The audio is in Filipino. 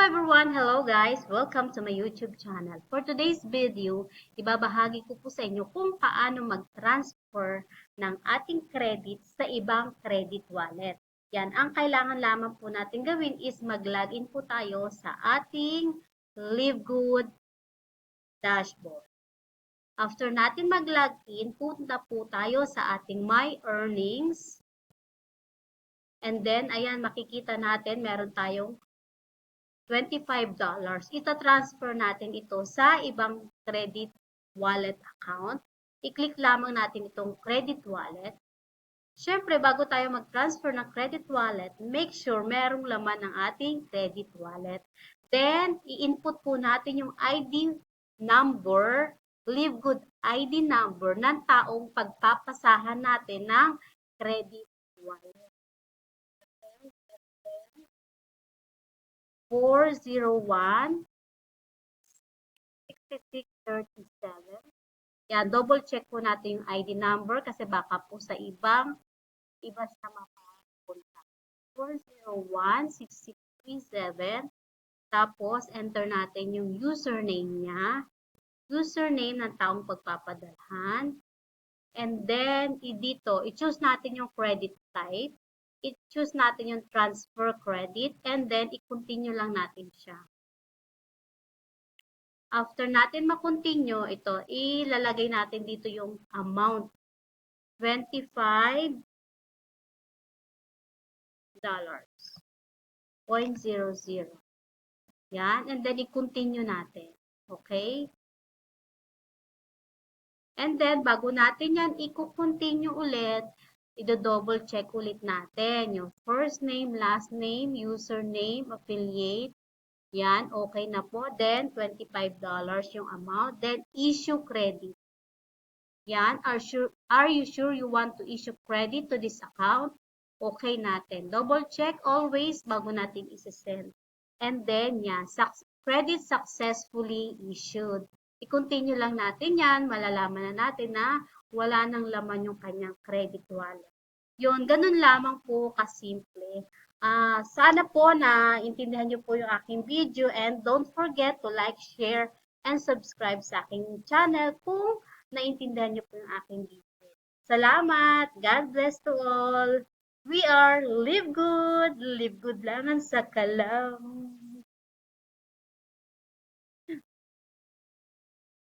everyone! Hello guys! Welcome to my YouTube channel. For today's video, ibabahagi ko po sa inyo kung paano mag-transfer ng ating credit sa ibang credit wallet. Yan, ang kailangan lamang po natin gawin is mag-login po tayo sa ating Livegood dashboard. After natin mag-login, punta po tayo sa ating My Earnings. And then, ayan, makikita natin meron tayong $25. Ita-transfer natin ito sa ibang credit wallet account. I-click lamang natin itong credit wallet. Siyempre, bago tayo mag-transfer ng credit wallet, make sure merong laman ng ating credit wallet. Then, i-input po natin yung ID number, Livegood ID number ng taong pagpapasahan natin ng credit wallet. 401-6637. Yan, double check po natin yung ID number kasi baka po sa iba siya mapapunta. 401-6637. Tapos, enter natin yung username niya. Username ng taong pagpapadalhan. And then, dito, i-choose natin yung credit type. I-choose natin yung transfer credit and then i-continue lang natin siya. After natin ma-continue, ito, ilalagay natin dito yung amount. $25.00. Yan, and then i-continue natin. Okay? And then, bago natin yan i-continue ulit, i-double check ulit natin yung first name, last name, username, affiliate. Yan, okay na po. Then, $25 yung amount. Then, issue credit. Yan, are you sure you want to issue credit to this account? Okay natin. Double check always bago natin isi-send. And then, yan, credit successfully issued. I-continue lang natin yan. Malalaman na natin na wala nang laman yung kanyang credit wallet. Yun, ganun lamang po kasimple. Sana po na intindihan nyo po yung aking video and don't forget to like, share, and subscribe sa aking channel kung naintindihan nyo po yung aking video. Salamat! God bless to all! We are Live Good! Live Good lang sa kalam!